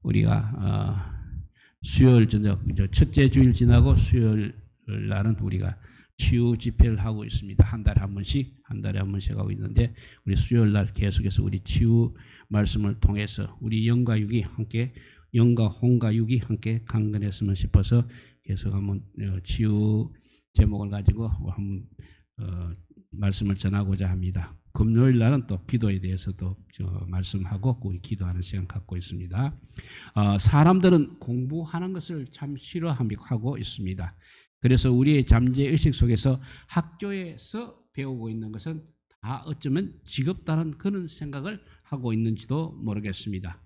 우리가 수요일 저녁 첫째 주일 지나고 수요일 날은 우리가 치유 집회를 하고 있습니다. 한 달에 한 번씩 하고 있는데 우리 수요일 날 계속해서 우리 치유 말씀을 통해서 우리 영과 육이 함께 영과 혼과 육이 함께 강건했으면 싶어서 계속 한번 치유 제목을 가지고 한번 말씀을 전하고자 합니다. 금요일 날은 또 기도에 대해서도 말씀하고 우리 기도하는 시간 갖고 있습니다. 사람들은 공부하는 것을 참 싫어하고 있습니다. 그래서 우리의 잠재의식 속에서 학교에서 배우고 있는 것은 다 어쩌면 지겹다는 그런 생각을 하고 있는지도 모르겠습니다.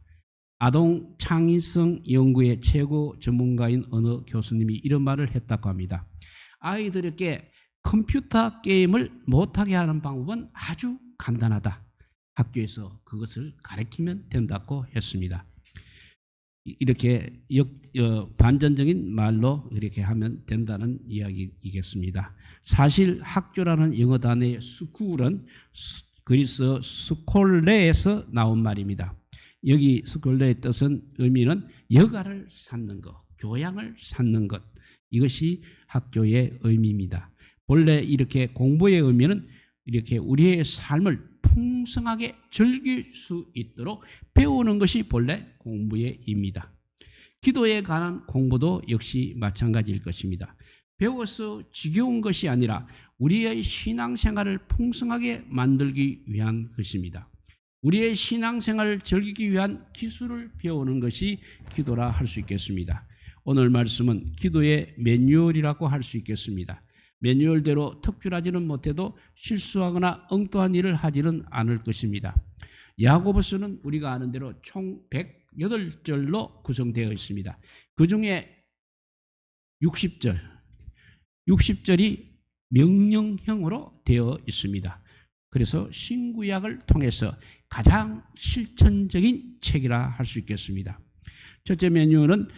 아동 창의성 연구의 최고 전문가인 어느 교수님이 이런 말을 했다고 합니다. 아이들에게 컴퓨터 게임을 못하게 하는 방법은 아주 간단하다. 학교에서 그것을 가르치면 된다고 했습니다. 이렇게 반전적인 말로 이렇게 하면 된다는 이야기이겠습니다. 사실 학교라는 영어 단어의 스쿨은 그리스 스콜레에서 나온 말입니다. 여기 스콜레의 뜻은 의미는 여가를 쌓는 것, 교양을 쌓는 것, 이것이 학교의 의미입니다. 본래 이렇게 공부의 의미는 이렇게 우리의 삶을 풍성하게 즐길 수 있도록 배우는 것이 본래 공부의 의미입니다. 기도에 관한 공부도 역시 마찬가지일 것입니다. 배워서 지겨운 것이 아니라 우리의 신앙생활을 풍성하게 만들기 위한 것입니다. 우리의 신앙생활을 즐기기 위한 기술을 배우는 것이 기도라 할 수 있겠습니다. 오늘 말씀은 기도의 매뉴얼이라고 할 수 있겠습니다. 매뉴얼대로 특별하지는 못해도 실수하거나 엉뚱한 일을 하지는 않을 것입니다. 야고보서는 우리가 아는 대로 총 108절로 구성되어 있습니다. 그 중에 60절이 명령형으로 되어 있습니다. 그래서 신구약을 통해서 가장 실천적인 책이라 할 수 있겠습니다. 첫째 매뉴얼은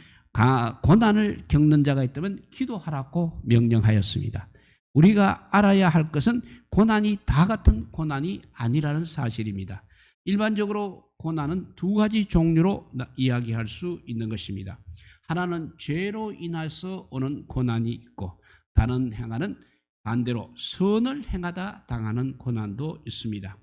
고난을 겪는 자가 있다면 기도하라고 명령하였습니다. 우리가 알아야 할 것은 고난이 다 같은 고난이 아니라는 사실입니다. 일반적으로 고난은 두 가지 종류로 이야기할 수 있는 것입니다. 하나는 죄로 인해서 오는 고난이 있고 다른 하나는 반대로 선을 행하다 당하는 고난도 있습니다.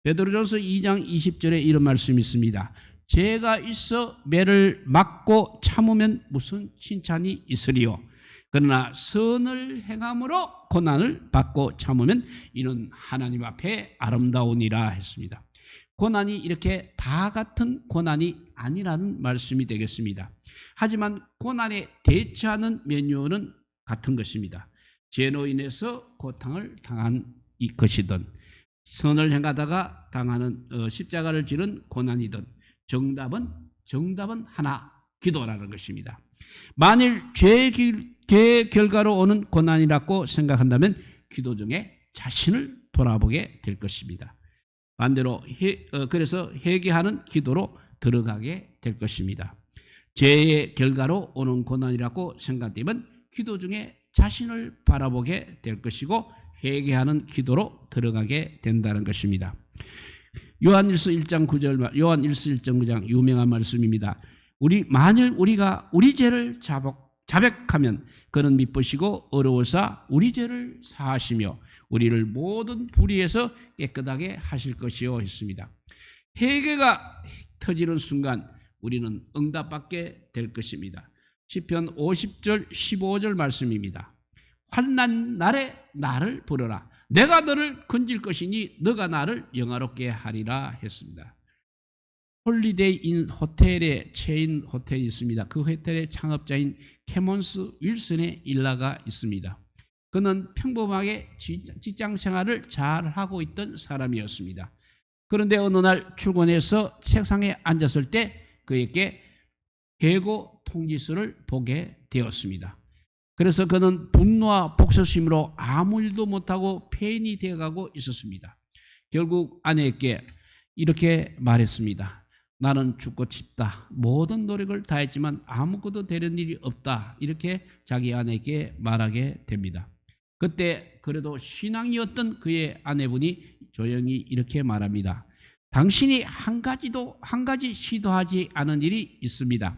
베드로전서 2장 20절에 이런 말씀이 있습니다. 죄가 있어 매를 맞고 참으면 무슨 칭찬이 있으리요. 그러나 선을 행함으로 고난을 받고 참으면 이는 하나님 앞에 아름다우니라 했습니다. 고난이 이렇게 다 같은 고난이 아니라는 말씀이 되겠습니다. 하지만 고난에 대처하는 매뉴얼은 같은 것입니다. 죄로 인해서 고통을 당한 것이든 선을 행하다가 당하는 십자가를 지는 고난이든 정답은 하나, 기도라는 것입니다. 만일 죄의 결과로 오는 고난이라고 생각한다면 기도 중에 자신을 돌아보게 될 것입니다. 반대로 그래서 회개하는 기도로 들어가게 될 것입니다. 죄의 결과로 오는 고난이라고 생각되면 기도 중에 자신을 바라보게 될 것이고 회개하는 기도로 들어가게 된다는 것입니다. 요한일서 1장 9장 유명한 말씀입니다. 만일 우리가 우리 죄를 자백하면 그는 미쁘시고 어려워서 우리 죄를 사하시며 우리를 모든 불의에서 깨끗하게 하실 것이요 했습니다. 회개가 터지는 순간 우리는 응답받게 될 것입니다. 시편 50절 15절 말씀입니다. 환난 날에 나를 부르라. 내가 너를 건질 것이니 너가 나를 영화롭게 하리라 했습니다. 홀리데이 인 호텔의 체인 호텔이 있습니다. 그 호텔의 창업자인 캐몬스 윌슨의 일화가 있습니다. 그는 평범하게 직장 생활을 잘 하고 있던 사람이었습니다. 그런데 어느 날 출근해서 책상에 앉았을 때 그에게 해고 통지서를 보게 되었습니다. 그래서 그는 분노와 복수심으로 아무 일도 못하고 폐인이 되어가고 있었습니다. 결국 아내에게 이렇게 말했습니다. 나는 죽고 싶다. 모든 노력을 다했지만 아무것도 되는 일이 없다. 이렇게 자기 아내에게 말하게 됩니다. 그때 그래도 신앙이었던 그의 아내분이 조용히 이렇게 말합니다. 당신이 한 가지 시도하지 않은 일이 있습니다.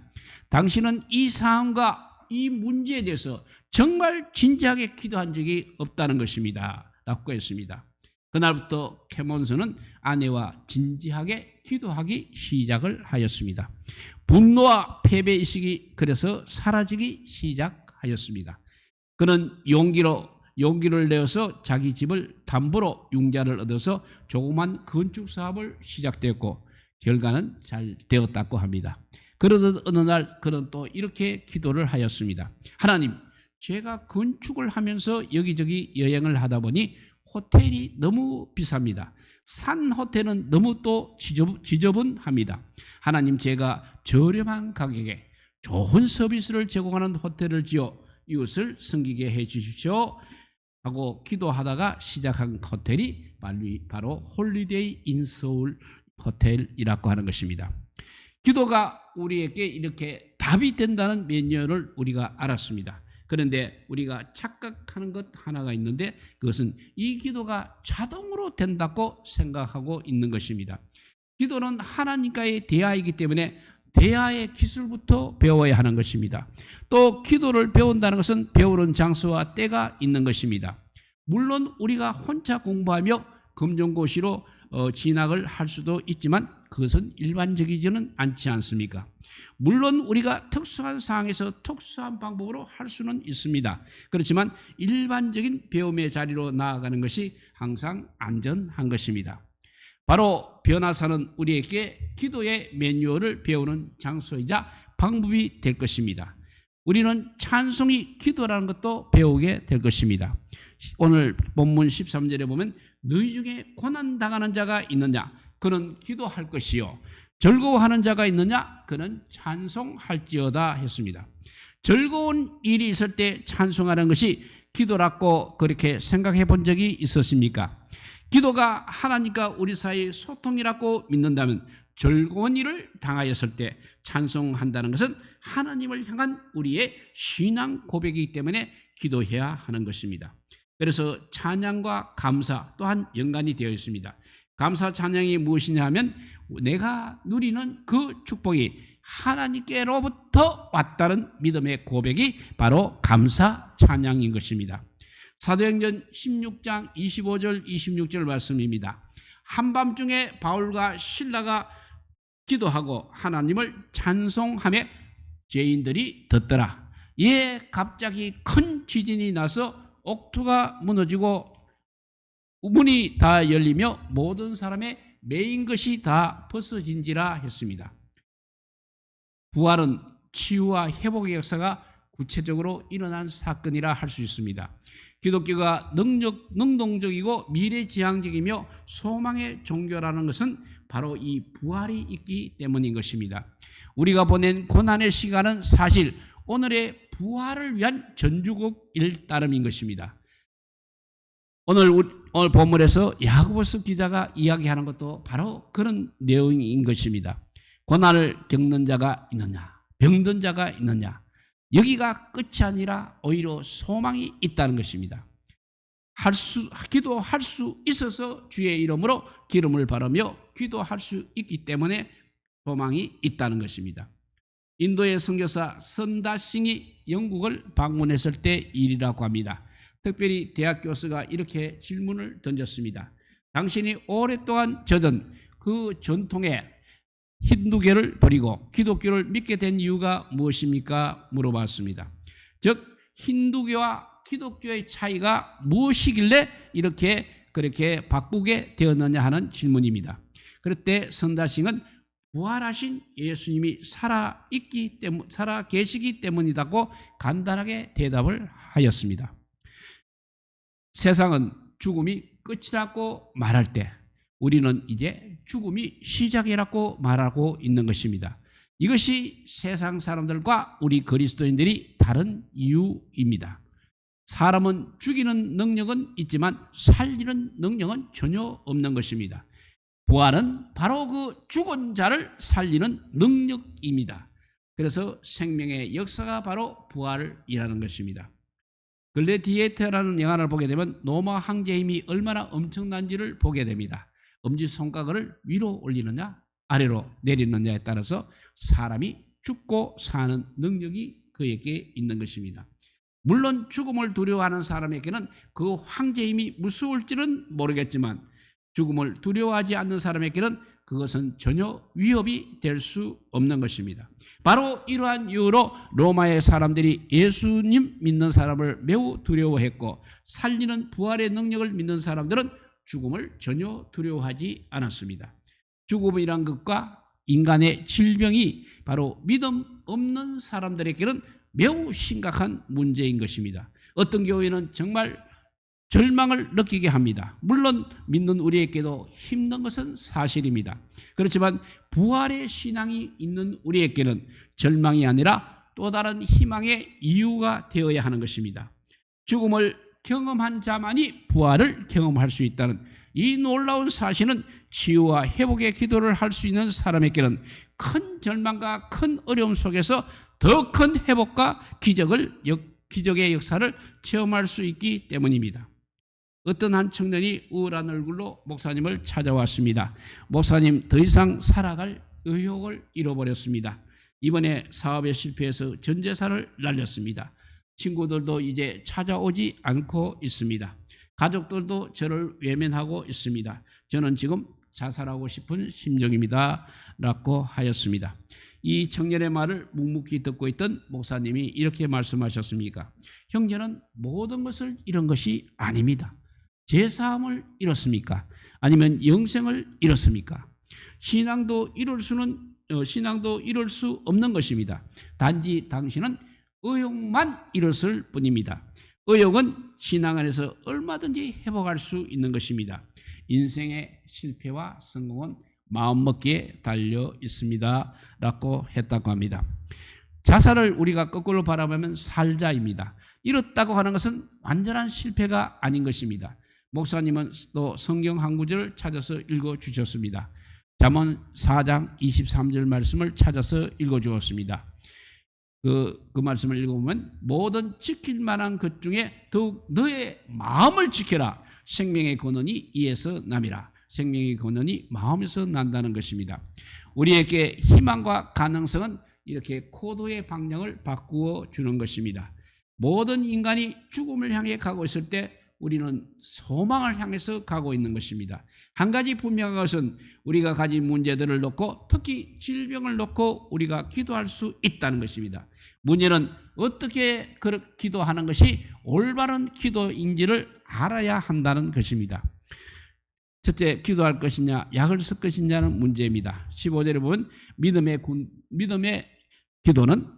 당신은 이 상황과 이 문제에 대해서 정말 진지하게 기도한 적이 없다는 것입니다. 라고 했습니다. 그날부터 캐몬스는 아내와 진지하게 기도하기 시작을 하였습니다. 분노와 패배의식이 그래서 사라지기 시작하였습니다. 그는 용기를 내어서 자기 집을 담보로 융자를 얻어서 조그만 건축 사업을 시작되었고 결과는 잘 되었다고 합니다. 그러던 어느 날 그는 또 이렇게 기도를 하였습니다. 하나님, 제가 건축을 하면서 여기저기 여행을 하다 보니 호텔이 너무 비쌉니다. 산 호텔은 너무 또 지저분합니다. 하나님, 제가 저렴한 가격에 좋은 서비스를 제공하는 호텔을 지어 이웃을 섬기게 해 주십시오 하고 기도하다가 시작한 호텔이 바로 홀리데이 인 서울 호텔이라고 하는 것입니다. 기도가 우리에게 이렇게 답이 된다는 메뉴를 우리가 알았습니다. 그런데 우리가 착각하는 것 하나가 있는데 그것은 이 기도가 자동으로 된다고 생각하고 있는 것입니다. 기도는 하나님과의 대화이기 때문에 대화의 기술부터 배워야 하는 것입니다. 또 기도를 배운다는 것은 배우는 장소와 때가 있는 것입니다. 물론 우리가 혼자 공부하며 검정고시로 진학을 할 수도 있지만 그것은 일반적이지는 않지 않습니까? 물론 우리가 특수한 상황에서 특수한 방법으로 할 수는 있습니다. 그렇지만 일반적인 배움의 자리로 나아가는 것이 항상 안전한 것입니다. 바로 변화사는 우리에게 기도의 매뉴얼을 배우는 장소이자 방법이 될 것입니다. 우리는 찬송이 기도라는 것도 배우게 될 것입니다. 오늘 본문 13절에 보면 너희 중에 고난당하는 자가 있느냐? 그는 기도할 것이요. 즐거워하는 자가 있느냐? 그는 찬송할지어다 했습니다. 즐거운 일이 있을 때 찬송하는 것이 기도라고 그렇게 생각해 본 적이 있었습니까? 기도가 하나님과 우리 사이의 소통이라고 믿는다면 즐거운 일을 당하였을 때 찬송한다는 것은 하나님을 향한 우리의 신앙 고백이기 때문에 기도해야 하는 것입니다. 그래서 찬양과 감사 또한 연관이 되어 있습니다. 감사 찬양이 무엇이냐 하면 내가 누리는 그 축복이 하나님께로부터 왔다는 믿음의 고백이 바로 감사 찬양인 것입니다. 사도행전 16장 25절 26절 말씀입니다. 한밤중에 바울과 실라가 기도하고 하나님을 찬송하며 죄인들이 듣더라. 이에 갑자기 큰 지진이 나서 옥토가 무너지고 문이 다 열리며 모든 사람의 매인 것이 다 벗어진지라 했습니다. 부활은 치유와 회복의 역사가 구체적으로 일어난 사건이라 할 수 있습니다. 기독교가 능동적이고 미래지향적이며 소망의 종교라는 것은 바로 이 부활이 있기 때문인 것입니다. 우리가 보낸 고난의 시간은 사실 오늘의 부활을 위한 전주곡일 따름인 것입니다. 오늘 본문에서 야고보서 기자가 이야기하는 것도 바로 그런 내용인 것입니다. 고난을 겪는 자가 있느냐, 병든 자가 있느냐, 여기가 끝이 아니라 오히려 소망이 있다는 것입니다. 기도할 수 있어서 주의 이름으로 기름을 바르며 기도할 수 있기 때문에 소망이 있다는 것입니다. 인도의 선교사 선다싱이 영국을 방문했을 때 일이라고 합니다. 특별히 대학 교수가 이렇게 질문을 던졌습니다. 당신이 오랫동안 젖은 그 전통의 힌두교를 버리고 기독교를 믿게 된 이유가 무엇입니까? 물어봤습니다. 즉 힌두교와 기독교의 차이가 무엇이길래 그렇게 바꾸게 되었느냐 하는 질문입니다. 그럴 때 선다싱은 부활하신 예수님이 살아 계시기 때문이라고 간단하게 대답을 하였습니다. 세상은 죽음이 끝이라고 말할 때 우리는 이제 죽음이 시작이라고 말하고 있는 것입니다. 이것이 세상 사람들과 우리 그리스도인들이 다른 이유입니다. 사람은 죽이는 능력은 있지만 살리는 능력은 전혀 없는 것입니다. 부활은 바로 그 죽은 자를 살리는 능력입니다. 그래서 생명의 역사가 바로 부활이라는 것입니다. 글래디에이터라는 영화를 보게 되면 로마 황제의 힘이 얼마나 엄청난지를 보게 됩니다. 엄지손가락을 위로 올리느냐 아래로 내리느냐에 따라서 사람이 죽고 사는 능력이 그에게 있는 것입니다. 물론 죽음을 두려워하는 사람에게는 그 황제의 힘이 무서울지는 모르겠지만 죽음을 두려워하지 않는 사람에게는 그것은 전혀 위협이 될 수 없는 것입니다. 바로 이러한 이유로 로마의 사람들이 예수님 믿는 사람을 매우 두려워했고 살리는 부활의 능력을 믿는 사람들은 죽음을 전혀 두려워하지 않았습니다. 죽음이란 것과 인간의 질병이 바로 믿음 없는 사람들에게는 매우 심각한 문제인 것입니다. 어떤 경우에는 정말 절망을 느끼게 합니다. 물론 믿는 우리에게도 힘든 것은 사실입니다. 그렇지만 부활의 신앙이 있는 우리에게는 절망이 아니라 또 다른 희망의 이유가 되어야 하는 것입니다. 죽음을 경험한 자만이 부활을 경험할 수 있다는 이 놀라운 사실은 치유와 회복의 기도를 할 수 있는 사람에게는 큰 절망과 큰 어려움 속에서 더 큰 회복과 기적의 역사를 체험할 수 있기 때문입니다. 어떤 한 청년이 우울한 얼굴로 목사님을 찾아왔습니다. 목사님, 더 이상 살아갈 의욕을 잃어버렸습니다. 이번에 사업에 실패해서 전 재산을 날렸습니다. 친구들도 이제 찾아오지 않고 있습니다. 가족들도 저를 외면하고 있습니다. 저는 지금 자살하고 싶은 심정입니다. 라고 하였습니다. 이 청년의 말을 묵묵히 듣고 있던 목사님이 이렇게 말씀하셨습니까? 형제는 모든 것을 잃은 것이 아닙니다. 제사함을 잃었습니까? 아니면 영생을 잃었습니까? 신앙도 잃을 수 없는 것입니다. 단지 당신은 의욕만 잃었을 뿐입니다. 의욕은 신앙 안에서 얼마든지 회복할 수 있는 것입니다. 인생의 실패와 성공은 마음먹기에 달려 있습니다. 라고 했다고 합니다. 자살을 우리가 거꾸로 바라보면 살자입니다. 잃었다고 하는 것은 완전한 실패가 아닌 것입니다. 목사님은 또 성경 한 구절을 찾아서 읽어주셨습니다. 잠언 4장 23절 말씀을 찾아서 읽어주었습니다. 그 말씀을 읽어보면 모든 지킬 만한 것 중에 더욱 너의 마음을 지켜라. 생명의 근원이 이에서 남이라. 생명의 근원이 마음에서 난다는 것입니다. 우리에게 희망과 가능성은 이렇게 코드의 방향을 바꾸어 주는 것입니다. 모든 인간이 죽음을 향해 가고 있을 때 우리는 소망을 향해서 가고 있는 것입니다. 한 가지 분명한 것은 우리가 가진 문제들을 놓고 특히 질병을 놓고 우리가 기도할 수 있다는 것입니다. 문제는 어떻게 기도하는 것이 올바른 기도인지를 알아야 한다는 것입니다. 첫째, 기도할 것이냐 약을 쓸 것이냐는 문제입니다. 15절에 보면 믿음의 기도는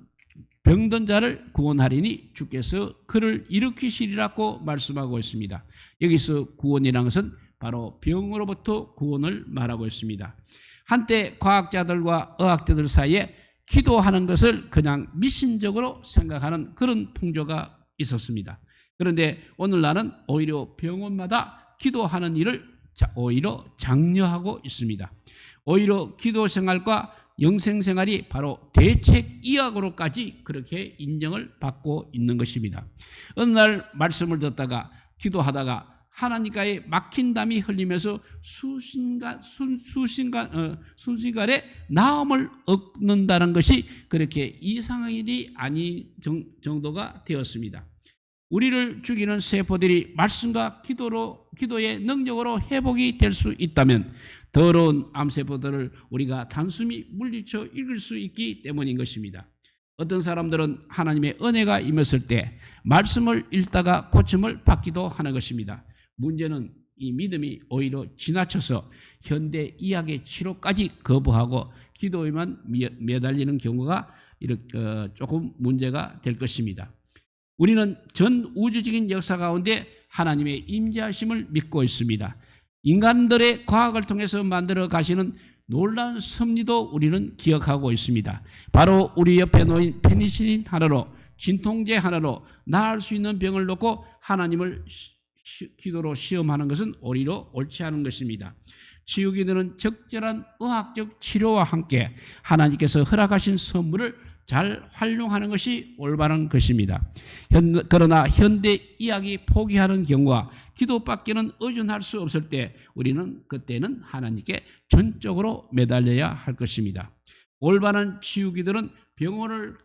병든 자를 구원하리니 주께서 그를 일으키시리라고 말씀하고 있습니다. 여기서 구원이라는 것은 바로 병으로부터 구원을 말하고 있습니다. 한때 과학자들과 의학자들 사이에 기도하는 것을 그냥 미신적으로 생각하는 그런 풍조가 있었습니다. 그런데 오늘날은 오히려 병원마다 기도하는 일을 오히려 장려하고 있습니다. 오히려 기도 생활과 영생 생활이 바로 대책 의학으로까지 그렇게 인정을 받고 있는 것입니다. 어느 날 말씀을 듣다가 기도하다가 하나님과의 막힌 담이 흘리면서 순식간에 나음을 얻는다는 것이 그렇게 이상한 일이 아닌 정도가 되었습니다. 우리를 죽이는 세포들이 말씀과 기도의 능력으로 회복이 될 수 있다면 더러운 암세포들을 우리가 단숨이 물리쳐 이길 수 있기 때문인 것입니다. 어떤 사람들은 하나님의 은혜가 임했을 때 말씀을 읽다가 고침을 받기도 하는 것입니다. 문제는 이 믿음이 오히려 지나쳐서 현대 의학의 치료까지 거부하고 기도에만 매달리는 경우가 조금 문제가 될 것입니다. 우리는 전 우주적인 역사 가운데 하나님의 임재하심을 믿고 있습니다. 인간들의 과학을 통해서 만들어 가시는 놀라운 섭리도 우리는 기억하고 있습니다. 바로 우리 옆에 놓인 페니실린 하나로, 진통제 하나로 나을 수 있는 병을 놓고 하나님을 기도로 시험하는 것은 오히려 옳지 않은 것입니다. 치유기도는 적절한 의학적 치료와 함께 하나님께서 허락하신 선물을 잘 활용하는 것이 올바른 것입니다. 그러나 현대 의학이 포기하는 경우와 기도밖에는 의존할 수 없을 때 우리는 그때는 하나님께 전적으로 매달려야 할 것입니다. 올바른 치유기도는 병원을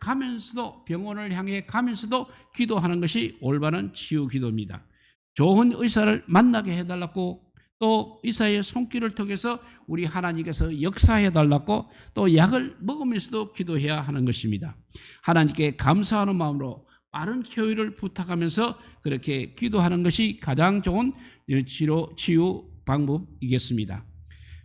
향해 가면서도 기도하는 것이 올바른 치유기도입니다. 좋은 의사를 만나게 해달라고, 또 의사의 손길을 통해서 우리 하나님께서 역사해달라고, 또 약을 먹으면서도 기도해야 하는 것입니다. 하나님께 감사하는 마음으로 빠른 효율을 부탁하면서 그렇게 기도하는 것이 가장 좋은 치유 방법이겠습니다.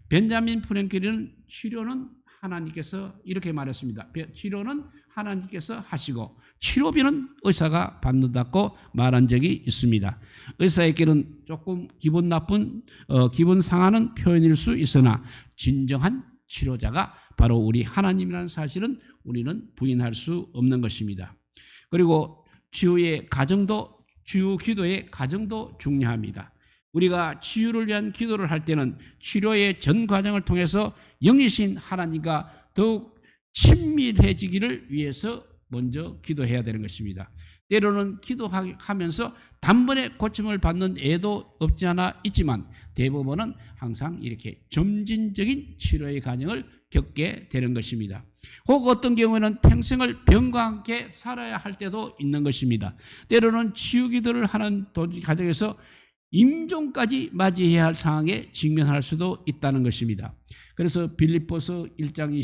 벤자민 프랭클리는 치료는 하나님께서 이렇게 말했습니다. 치료는 하나님께서 하시고 치료비는 의사가 받는다고 말한 적이 있습니다. 의사에게는 조금 기분 상하는 표현일 수 있으나 진정한 치료자가 바로 우리 하나님이라는 사실은 우리는 부인할 수 없는 것입니다. 그리고 치유 기도의 과정도 중요합니다. 우리가 치유를 위한 기도를 할 때는 치료의 전 과정을 통해서 영이신 하나님과 더욱 친밀해지기를 위해서 먼저 기도해야 되는 것입니다. 때로는 기도하면서 단번에 고침을 받는 애도 없지 않아 있지만 대부분은 항상 이렇게 점진적인 치료의 과정을 겪게 되는 것입니다. 혹 어떤 경우에는 평생을 병과 함께 살아야 할 때도 있는 것입니다. 때로는 치유 기도를 하는 과정에서 임종까지 맞이해야 할 상황에 직면할 수도 있다는 것입니다. 그래서 빌립보서 1장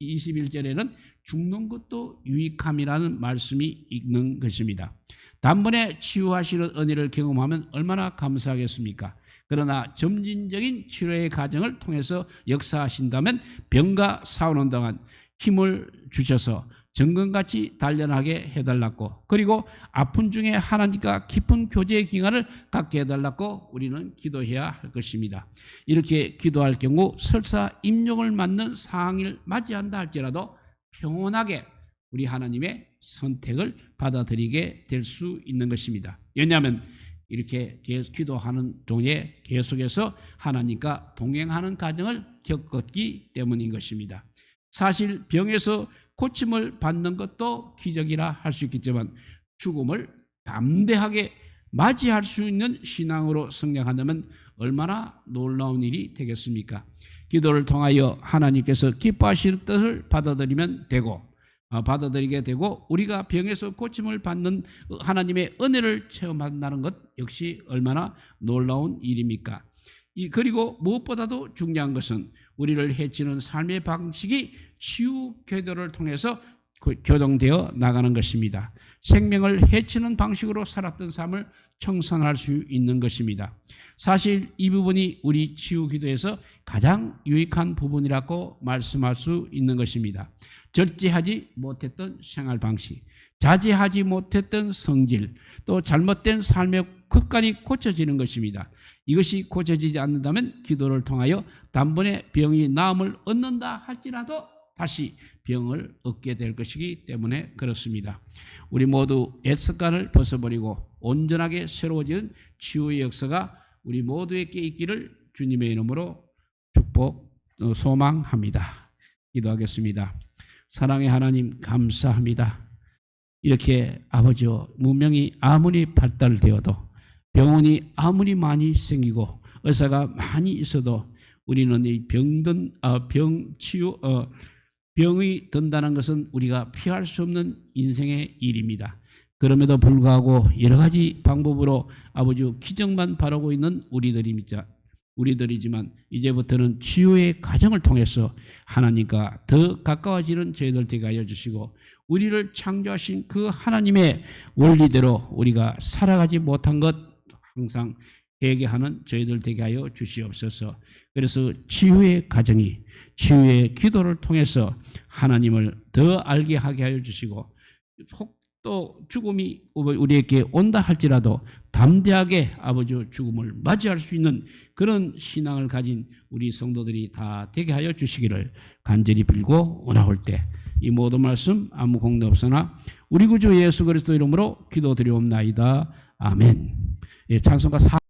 21절에는 죽는 것도 유익함이라는 말씀이 있는 것입니다. 단번에 치유하시는 은혜를 경험하면 얼마나 감사하겠습니까? 그러나 점진적인 치료의 과정을 통해서 역사하신다면 병과 싸우는 동안 힘을 주셔서 정금같이 단련하게 해달라고, 그리고 아픈 중에 하나님과 깊은 교제의 기간을 갖게 해달라고 우리는 기도해야 할 것입니다. 이렇게 기도할 경우 설사 임종을 맞는 상황을 맞이한다 할지라도 평온하게 우리 하나님의 선택을 받아들이게 될 수 있는 것입니다. 왜냐하면 이렇게 기도하는 중에 계속해서 하나님과 동행하는 과정을 겪었기 때문인 것입니다. 사실 병에서 고침을 받는 것도 기적이라 할 수 있겠지만 죽음을 담대하게 맞이할 수 있는 신앙으로 성장한다면 얼마나 놀라운 일이 되겠습니까? 기도를 통하여 하나님께서 기뻐하시는 뜻을 받아들이게 되고 우리가 병에서 고침을 받는 하나님의 은혜를 체험한다는 것 역시 얼마나 놀라운 일입니까? 그리고 무엇보다도 중요한 것은 우리를 해치는 삶의 방식이 치유 기도를 통해서 교정되어 나가는 것입니다. 생명을 해치는 방식으로 살았던 삶을 청산할 수 있는 것입니다. 사실 이 부분이 우리 치유 기도에서 가장 유익한 부분이라고 말씀할 수 있는 것입니다. 절제하지 못했던 생활 방식, 자제하지 못했던 성질, 또 잘못된 삶의 급간이 고쳐지는 것입니다. 이것이 고쳐지지 않는다면 기도를 통하여 단번에 병이 나음을 얻는다 할지라도 다시 병을 얻게 될 것이기 때문에 그렇습니다. 우리 모두 옛습관을 벗어버리고 온전하게 새로워지는 치유의 역사가 우리 모두에게 있기를 주님의 이름으로 소망합니다. 기도하겠습니다. 사랑의 하나님 감사합니다. 이렇게 아버지여, 문명이 아무리 발달되어도 병원이 아무리 많이 생기고 의사가 많이 있어도 우리는 이 병이 든다는 것은 우리가 피할 수 없는 인생의 일입니다. 그럼에도 불구하고 여러 가지 방법으로 아버지 기적만 바라고 있는 우리들이지만 이제부터는 치유의 과정을 통해서 하나님과 더 가까워지는 저희들 되게 하여 주시고 우리를 창조하신 그 하나님의 원리대로 우리가 살아가지 못한 것 항상 회개하는 저희들 되게 하여 주시옵소서. 그래서 치유의 과정이 치유의 기도를 통해서 하나님을 더 알게 하게 하여 주시고 또 죽음이 우리에게 온다 할지라도 담대하게 아버지 죽음을 맞이할 수 있는 그런 신앙을 가진 우리 성도들이 다 되게 하여 주시기를 간절히 빌고 원하올 때 이 모든 말씀 아무 공도 없으나 우리 구주 예수 그리스도 이름으로 기도드리옵나이다. 아멘. 찬송가